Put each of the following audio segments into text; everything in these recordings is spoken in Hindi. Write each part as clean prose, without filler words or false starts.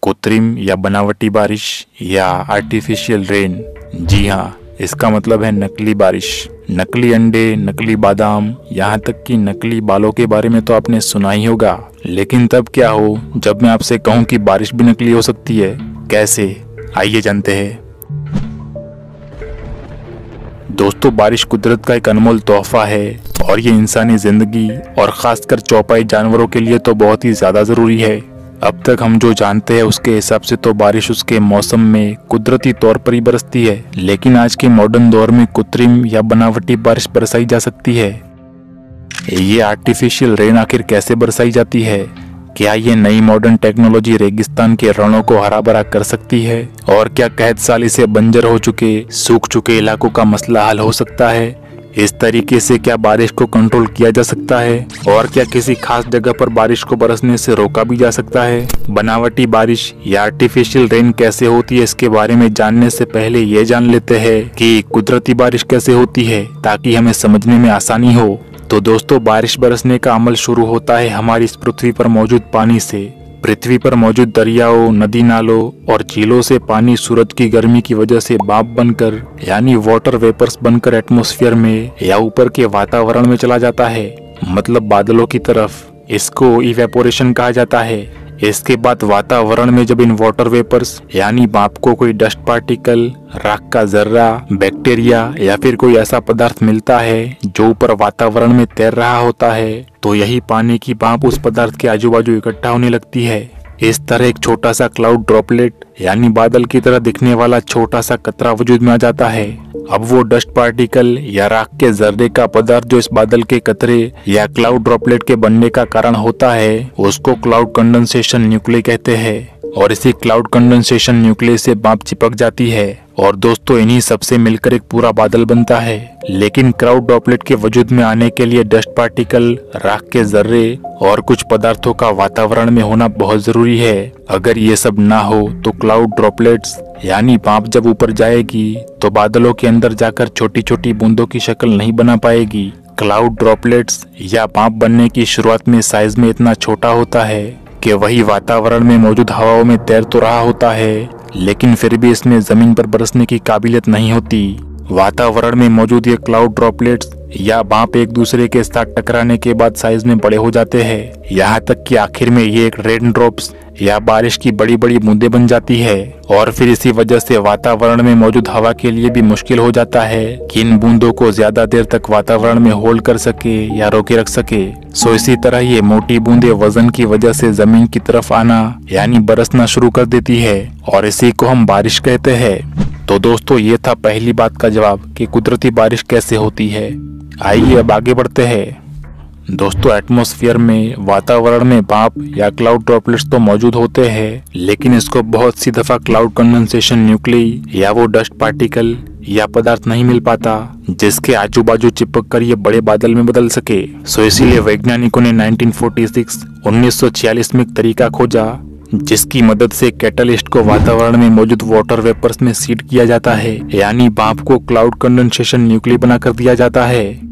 कृत्रिम या बनावटी बारिश या आर्टिफिशियल रेन। जी हाँ, इसका मतलब है नकली बारिश। नकली अंडे, नकली बादाम, यहाँ तक कि नकली बालों के बारे में तो आपने सुना ही होगा। लेकिन तब क्या हो जब मैं आपसे कहूँ कि बारिश भी नकली हो सकती है। कैसे, आइए जानते हैं। दोस्तों, बारिश कुदरत का एक अनमोल तोहफा है और ये इंसानी जिंदगी और खासकर चौपाई जानवरों के लिए तो बहुत ही ज्यादा जरूरी है। अब तक हम जो जानते हैं उसके हिसाब से तो बारिश उसके मौसम में कुदरती तौर पर ही बरसती है, लेकिन आज के मॉडर्न दौर में कृत्रिम या बनावटी बारिश बरसाई जा सकती है। ये आर्टिफिशियल रेन आखिर कैसे बरसाई जाती है? क्या ये नई मॉडर्न टेक्नोलॉजी रेगिस्तान के रणों को हरा भरा कर सकती है? और क्या कहत साली से बंजर हो चुके, सूख चुके इलाकों का मसला हल हो सकता है? इस तरीके से क्या बारिश को कंट्रोल किया जा सकता है? और क्या किसी खास जगह पर बारिश को बरसने से रोका भी जा सकता है? बनावटी बारिश या आर्टिफिशियल रेन कैसे होती है, इसके बारे में जानने से पहले ये जान लेते हैं कि कुदरती बारिश कैसे होती है, ताकि हमें समझने में आसानी हो। तो दोस्तों, बारिश बरसने का अमल शुरू होता है हमारी इस पृथ्वी पर मौजूद पानी से। पृथ्वी पर मौजूद दरियाओं, नदी नालों और झीलों से पानी सूरज की गर्मी की वजह से भाप बनकर यानी वाटर वेपर्स बनकर एटमॉस्फेयर में या ऊपर के वातावरण में चला जाता है, मतलब बादलों की तरफ। इसको इवेपोरेशन कहा जाता है। इसके बाद वातावरण में जब इन वाटर वेपर्स यानी भाप को कोई डस्ट पार्टिकल, राख का जर्रा, बैक्टीरिया या फिर कोई ऐसा पदार्थ मिलता है जो ऊपर वातावरण में तैर रहा होता है, तो यही पानी की भाप उस पदार्थ के आजू बाजू इकट्ठा होने लगती है। इस तरह एक छोटा सा क्लाउड ड्रॉपलेट यानी बादल की तरह दिखने वाला छोटा सा कतरा वजूद में आ जाता है। अब वो डस्ट पार्टिकल या राख के जर्रे का पदार्थ जो इस बादल के कतरे या क्लाउड ड्रॉपलेट के बनने का कारण होता है, उसको क्लाउड कंडेंसेशन न्यूक्लिय कहते हैं। और इसी क्लाउड कंडेंसेशन न्यूक्लिय से भाप चिपक जाती है और दोस्तों इन्हीं सबसे मिलकर एक पूरा बादल बनता है। लेकिन क्लाउड ड्रॉपलेट के वजूद में आने के लिए डस्ट पार्टिकल, राख के जर्रे और कुछ पदार्थों का वातावरण में होना बहुत जरूरी है। अगर ये सब ना हो तो क्लाउड ड्रॉपलेट्स यानी भाप जब ऊपर जाएगी तो बादलों के अंदर जाकर छोटी छोटी बूंदों की शक्ल नहीं बना पाएगी। क्लाउड ड्रॉपलेट्स या भाप बनने की शुरुआत में साइज में इतना छोटा होता है कि वही वातावरण में मौजूद हवाओं में तैर तो रहा होता है, लेकिन फिर भी इसमें जमीन पर बरसने की काबिलियत नहीं होती। वातावरण में मौजूद ये क्लाउड ड्रॉपलेट्स या भाप एक दूसरे के साथ टकराने के बाद साइज में बड़े हो जाते हैं, यहाँ तक कि आखिर में ये एक रेन ड्रॉप्स या बारिश की बड़ी बड़ी बूंदें बन जाती है। और फिर इसी वजह से वातावरण में मौजूद हवा के लिए भी मुश्किल हो जाता है कि इन बूंदों को ज्यादा देर तक वातावरण में होल्ड कर सके या रोके रख सके। सो इसी तरह ये मोटी बूंदें वजन की वजह से जमीन की तरफ आना यानी बरसना शुरू कर देती है और इसी को हम बारिश कहते हैं। तो दोस्तों, ये था पहली बात का जवाब कि कुदरती बारिश कैसे होती है। आइए अब आगे बढ़ते हैं। दोस्तों, एटमॉस्फेयर में वातावरण में भाप या क्लाउड ड्रॉपलेट्स तो मौजूद होते हैं, लेकिन इसको बहुत सी दफा क्लाउड कंडेंसेशन न्यूक्लिय या वो डस्ट पार्टिकल या पदार्थ नहीं मिल पाता जिसके आजू बाजू चिपक कर ये बड़े बादल में बदल सके। सो इसीलिए वैज्ञानिकों ने 1946 में एक तरीका खोजा जिसकी मदद से कैटलिस्ट को वातावरण में मौजूद वाटर वेपर्स में सीड किया जाता है, यानी भाप को क्लाउड कंडेंसेशन न्यूक्लिय बना कर दिया जाता है।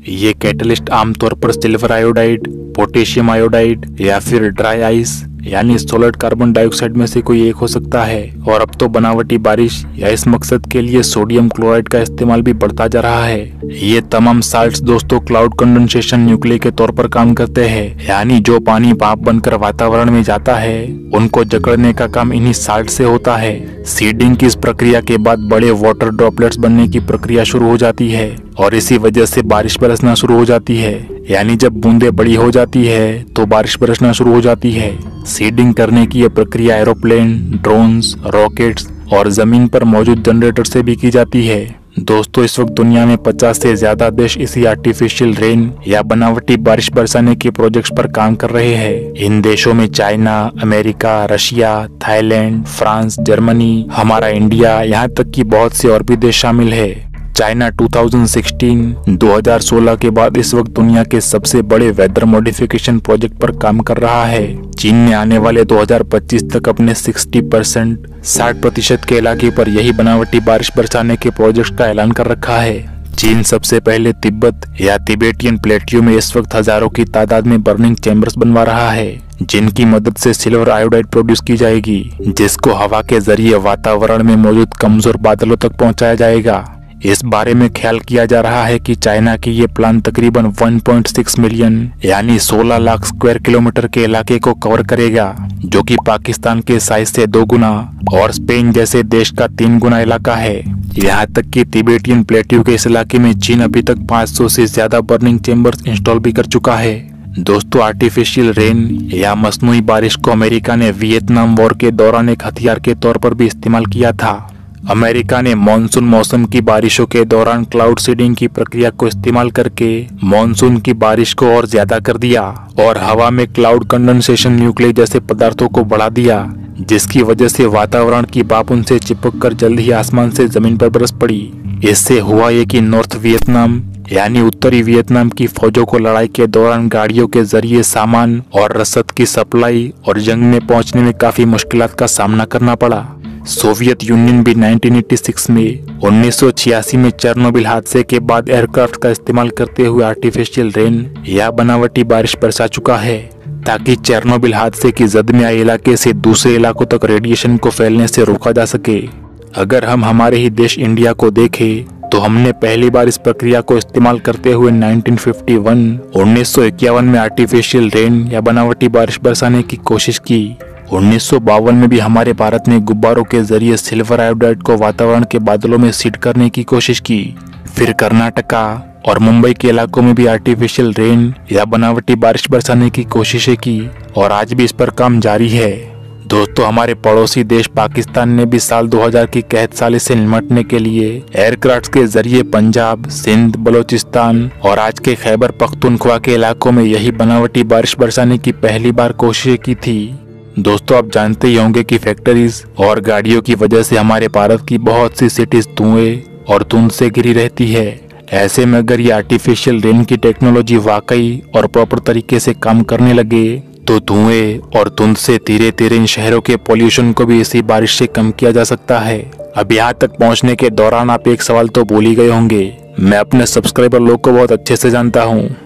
ये कैटलिस्ट आमतौर पर सिल्वर आयोडाइड, पोटेशियम आयोडाइड या फिर ड्राई आइस यानी सॉलिड कार्बन डाइऑक्साइड में से कोई एक हो सकता है। और अब तो बनावटी बारिश या इस मकसद के लिए सोडियम क्लोराइड का इस्तेमाल भी बढ़ता जा रहा है। ये तमाम साल्ट्स दोस्तों क्लाउड कंडेंसेशन न्यूक्लिय के तौर पर काम करते हैं, यानी जो पानी भाप बनकर वातावरण में जाता है उनको जकड़ने का काम इन्हीं साल्ट से होता है। सीडिंग की इस प्रक्रिया के बाद बड़े वाटर ड्रॉपलेट्स बनने की प्रक्रिया शुरू हो जाती है और इसी वजह से बारिश बरसना शुरू हो जाती है। यानी जब बूंदें बड़ी हो जाती है तो बारिश बरसना शुरू हो जाती है। सीडिंग करने की यह प्रक्रिया एरोप्लेन, ड्रोन्स, रॉकेट्स और जमीन पर मौजूद जनरेटर से भी की जाती है। दोस्तों, इस वक्त दुनिया में 50 से ज्यादा देश इसी आर्टिफिशियल रेन या बनावटी बारिश बरसाने के प्रोजेक्ट्स पर काम कर रहे हैं। इन देशों में China, America, Russia, Thailand, France, Germany, हमारा इंडिया, यहाँ तक कि बहुत से और भी देश शामिल है। चाइना 2016 के बाद इस वक्त दुनिया के सबसे बड़े वेदर मॉडिफिकेशन प्रोजेक्ट पर काम कर रहा है। चीन ने आने वाले 2025 तक अपने 60% के इलाके पर यही बनावटी बारिश बरसाने के प्रोजेक्ट का ऐलान कर रखा है। चीन सबसे पहले तिब्बत या तिबेटियन प्लेटियों में इस वक्त हजारों की तादाद में बर्निंग चैम्बर्स बनवा रहा है, जिनकी मदद से सिल्वर आयोडाइड प्रोड्यूस की जाएगी, जिसको हवा के जरिए वातावरण में मौजूद कमजोर बादलों तक पहुंचाया जाएगा। इस बारे में ख्याल किया जा रहा है कि चाइना की ये प्लान तकरीबन 1.6 मिलियन यानी 16 लाख स्क्वायर किलोमीटर के इलाके को कवर करेगा, जो कि पाकिस्तान के साइज से 2 गुना और स्पेन जैसे देश का 3 गुना इलाका है। यहाँ तक कि तिबेटियन प्लेट्यू के इस इलाके में चीन अभी तक 500 से ज्यादा बर्निंग चेम्बर्स इंस्टॉल भी कर चुका है। दोस्तों, आर्टिफिशियल रेन या मसनूई बारिश को अमेरिका ने वियतनाम वॉर के दौरान एक हथियार के तौर पर भी इस्तेमाल किया था। अमेरिका ने मॉनसून मौसम की बारिशों के दौरान क्लाउड सीडिंग की प्रक्रिया को इस्तेमाल करके मॉनसून की बारिश को और ज्यादा कर दिया और हवा में क्लाउड कंडेंसेशन न्यूक्लियस जैसे पदार्थों को बढ़ा दिया, जिसकी वजह से वातावरण की भाप उनसे चिपक कर जल्द ही आसमान से जमीन पर बरस पड़ी। इससे हुआ ये कि नॉर्थ वियतनाम यानी उत्तरी वियतनाम की फौजों को लड़ाई के दौरान गाड़ियों के जरिए सामान और रसद की सप्लाई और जंग में पहुंचने में काफी मुश्किलात का सामना करना पड़ा। सोवियत यूनियन भी 1986 में 1986 में चेरनोबिल हादसे के बाद एयरक्राफ्ट का इस्तेमाल करते हुए आर्टिफिशियल रेन या बनावटी बारिश बरसा चुका है, ताकि चेरनोबिल हादसे की जद में आए इलाके से दूसरे इलाकों तक रेडिएशन को फैलने से रोका जा सके। अगर हम हमारे ही देश इंडिया को देखें तो हमने पहली बार इस प्रक्रिया को इस्तेमाल करते हुए 1951 में आर्टिफिशियल रेन या बनावटी बारिश बरसाने की कोशिश की। 1952 में भी हमारे भारत ने गुब्बारों के जरिए सिल्वर आयोडाइड को वातावरण के बादलों में सीड करने की कोशिश की। फिर कर्नाटका और मुंबई के इलाकों में भी आर्टिफिशियल रेन या बनावटी बारिश बरसाने की कोशिशें की और आज भी इस पर काम जारी है। दोस्तों, हमारे पड़ोसी देश पाकिस्तान ने भी साल 2000 की कहत साली से निपटने के लिए एयरक्राफ्ट के जरिए पंजाब, सिंध, बलोचिस्तान और आज के खैबर पख्तूनख्वा के इलाकों में यही बनावटी बारिश बरसाने की पहली बार कोशिशें की थी। दोस्तों, आप जानते ही होंगे कि फैक्ट्रीज और गाड़ियों की वजह से हमारे भारत की बहुत सी सिटीज धुएं और धुंध से घिरी रहती है। ऐसे में अगर ये आर्टिफिशियल रेन की टेक्नोलॉजी वाकई और प्रॉपर तरीके से काम करने लगे तो धुएं और धुंध से धीरे धीरे इन शहरों के पोल्यूशन को भी इसी बारिश से कम किया जा सकता है। अब यहाँ तक पहुँचने के दौरान आप एक सवाल तो भूल ही गए होंगे, मैं अपने सब्सक्राइबर लोग को बहुत अच्छे से जानता हूँ।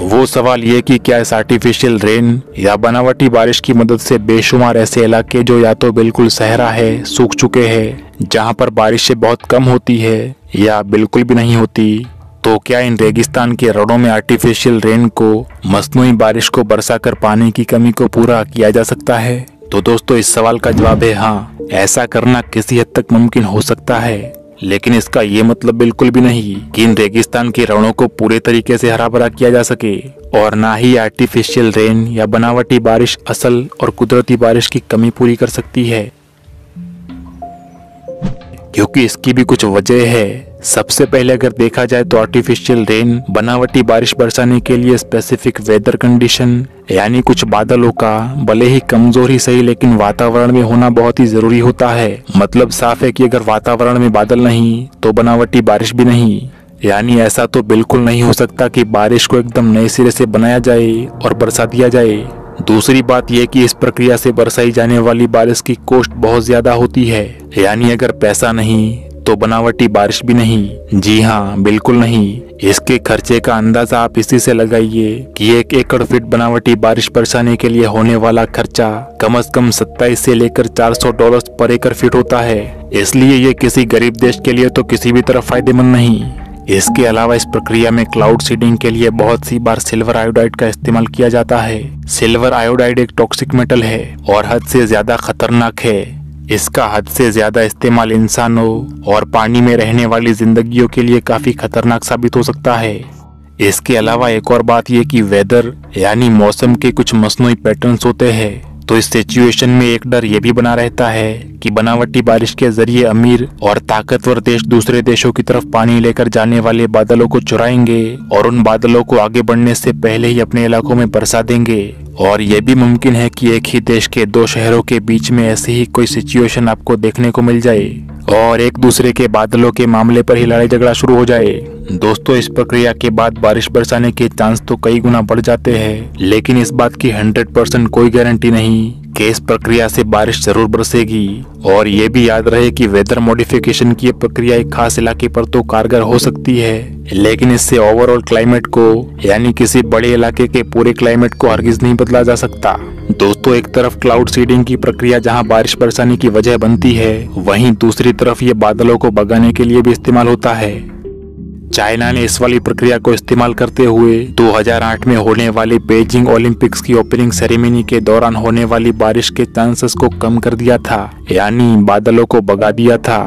वो सवाल ये कि क्या इस आर्टिफिशियल रेन या बनावटी बारिश की मदद से बेशुमार ऐसे इलाके जो या तो बिल्कुल सहरा है, सूख चुके हैं, जहाँ पर बारिशें बहुत कम होती है या बिल्कुल भी नहीं होती, तो क्या इन रेगिस्तान के रणों में आर्टिफिशियल रेन को मसनूई बारिश को बरसाकर पानी की कमी को पूरा किया जा सकता है? तो दोस्तों, इस सवाल का जवाब है हाँ, ऐसा करना किसी हद तक मुमकिन हो सकता है, लेकिन इसका ये मतलब बिल्कुल भी नहीं कि इन रेगिस्तान के रणों को पूरे तरीके से हरा भरा किया जा सके, और ना ही आर्टिफिशियल रेन या बनावटी बारिश असल और कुदरती बारिश की कमी पूरी कर सकती है, क्योंकि इसकी भी कुछ वजह है। सबसे पहले अगर देखा जाए तो आर्टिफिशियल रेन बनावटी बारिश बरसाने के लिए स्पेसिफिक वेदर कंडीशन यानी कुछ बादलों का भले ही कमजोर ही सही लेकिन वातावरण में होना बहुत ही जरूरी होता है। मतलब साफ है कि अगर वातावरण में बादल नहीं तो बनावटी बारिश भी नहीं। यानी ऐसा तो बिल्कुल नहीं हो सकता कि बारिश को एकदम नए सिरे से बनाया जाए और बरसा दिया जाए। दूसरी बात यह कि इस प्रक्रिया से बरसाई जाने वाली बारिश की कॉस्ट बहुत ज्यादा होती है। यानी अगर पैसा नहीं तो बनावटी बारिश भी नहीं। जी हाँ, बिल्कुल नहीं। इसके खर्चे का अंदाजा आप इसी से लगाइए कि 1 एकड़ फीट बनावटी बारिश बरसाने के लिए होने वाला खर्चा कम से कम 27 से लेकर $400 पर एकड़ फीट होता है। इसलिए ये किसी गरीब देश के लिए तो किसी भी तरह फायदेमंद नहीं। इसके अलावा इस प्रक्रिया में क्लाउड सीडिंग के लिए बहुत सी बार सिल्वर आयोडाइड का इस्तेमाल किया जाता है। सिल्वर आयोडाइड एक टॉक्सिक मेटल है और हद से ज्यादा खतरनाक है। इसका हद से ज्यादा इस्तेमाल इंसानों और पानी में रहने वाली जिंदगियों के लिए काफी खतरनाक साबित हो सकता है। इसके अलावा एक और बात यह कि वेदर यानी मौसम के कुछ मसनूई पैटर्न्स होते हैं, तो इस सिचुएशन में एक डर ये भी बना रहता है कि बनावटी बारिश के जरिए अमीर और ताकतवर देश दूसरे देशों की तरफ पानी लेकर जाने वाले बादलों को चुराएंगे और उन बादलों को आगे बढ़ने से पहले ही अपने इलाकों में बरसा देंगे। और ये भी मुमकिन है कि एक ही देश के 2 शहरों के बीच में ऐसी ही कोई सिचुएशन आपको देखने को मिल जाए और एक दूसरे के बादलों के मामले पर ही लड़ाई झगड़ा शुरू हो जाए। दोस्तों, इस प्रक्रिया के बाद बारिश बरसाने के चांस तो कई गुना बढ़ जाते हैं, लेकिन इस बात की 100% कोई गारंटी नहीं कि इस प्रक्रिया से बारिश जरूर बरसेगी। और ये भी याद रहे कि वेदर मॉडिफिकेशन की ये प्रक्रिया एक खास इलाके पर तो कारगर हो सकती है, लेकिन इससे ओवरऑल क्लाइमेट को यानी किसी बड़े इलाके के पूरे क्लाइमेट को हरगिज नहीं बदला जा सकता। दोस्तों, एक तरफ क्लाउड सीडिंग की प्रक्रिया जहां बारिश बरसाने की वजह बनती है, वहीं दूसरी तरफ ये बादलों को भगाने के लिए भी इस्तेमाल होता है। चाइना ने इस वाली प्रक्रिया को इस्तेमाल करते हुए 2008 में होने वाली बीजिंग ओलंपिक्स की ओपनिंग सेरेमनी के दौरान होने वाली बारिश के चांसेस को कम कर दिया था, यानी बादलों को भगा दिया था।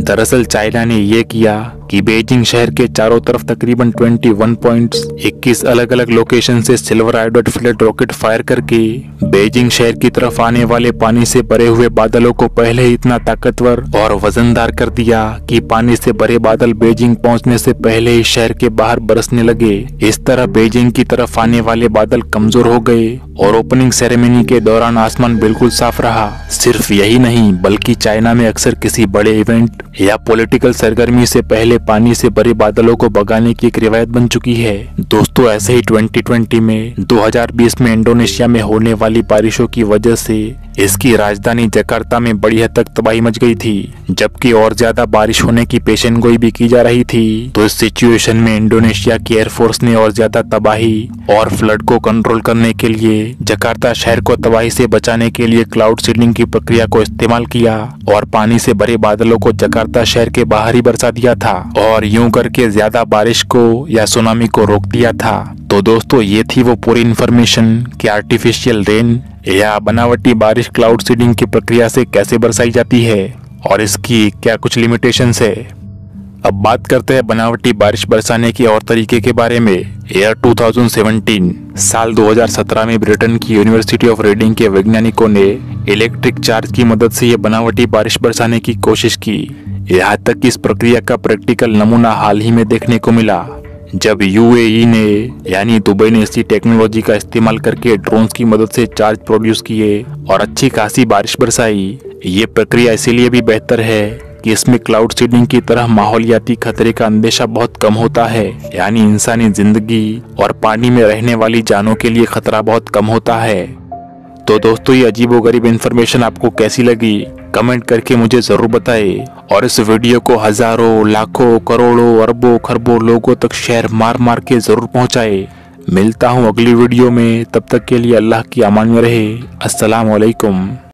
दरअसल चाइना ने ये किया कि बीजिंग शहर के चारों तरफ तकरीबन 21 पॉइंट्स 21 अलग अलग लोकेशन से silver iodide flood rocket fire करके बीजिंग शहर की तरफ आने वाले पानी से भरे हुए बादलों को पहले ही इतना ताकतवर और वजनदार कर दिया कि पानी से भरे बादल बीजिंग पहुंचने से पहले ही शहर के बाहर बरसने लगे। इस तरह बीजिंग की तरफ आने वाले बादल कमजोर हो गए और ओपनिंग सेरेमनी के दौरान आसमान बिल्कुल साफ रहा। सिर्फ यही नहीं, बल्कि चाइना में अक्सर किसी बड़े इवेंट या पॉलिटिकल सरगर्मी से पहले पानी से भरे बादलों को भगाने की एक रिवायत बन चुकी है। दोस्तों, ऐसे ही 2020 में 2020 में इंडोनेशिया में होने वाली बारिशों की वजह से इसकी राजधानी जकार्ता में बड़ी हद तक तबाही मच गई थी, जबकि और ज्यादा बारिश होने की पेशेनगोई भी की जा रही थी। तो इस सिचुएशन में इंडोनेशिया की एयरफोर्स ने और ज्यादा तबाही और फ्लड को कंट्रोल करने के लिए जकार्ता शहर को तबाही से बचाने के लिए क्लाउड सीडिंग की प्रक्रिया को इस्तेमाल किया और पानी से भरे बादलों को जकार्ता शहर के बाहर ही बरसा दिया था और यूं करके ज्यादा बारिश को या सुनामी को रोक दिया था। तो दोस्तों, ये थी वो पूरी इन्फॉर्मेशन कि आर्टिफिशियल रेन या बनावटी बारिश क्लाउड सीडिंग की प्रक्रिया से कैसे बरसाई जाती है और इसकी क्या कुछ लिमिटेशंस है। अब बात करते हैं बनावटी बारिश बरसाने के और तरीके के बारे में। ईयर 2017 साल 2017 में ब्रिटेन की यूनिवर्सिटी ऑफ रीडिंग के वैज्ञानिकों ने इलेक्ट्रिक चार्ज की मदद से ये बनावटी बारिश बरसाने की कोशिश की। यहाँ तक कि इस प्रक्रिया का प्रैक्टिकल नमूना हाल ही में देखने को मिला, जब यूएई ने यानी दुबई ने इसी टेक्नोलॉजी का इस्तेमाल करके ड्रोन्स की मदद से चार्ज प्रोड्यूस किए और अच्छी खासी बारिश बरसाई। ये प्रक्रिया इसीलिए भी बेहतर है कि इसमें क्लाउड सीडिंग की तरह माहौलियाती खतरे का अंदेशा बहुत कम होता है, यानी इंसानी जिंदगी और पानी में रहने वाली जानों के लिए खतरा बहुत कम होता है। तो दोस्तों, ये अजीबोगरीब इन्फॉर्मेशन आपको कैसी लगी कमेंट करके मुझे जरूर बताएं और इस वीडियो को हजारों, लाखों, करोड़ों, अरबों, खरबों लोगों तक शेयर मार मार के जरूर पहुंचाएं। मिलता हूं अगली वीडियो में, तब तक के लिए अल्लाह की अमान में रहे। अस्सलाम वालेकुम।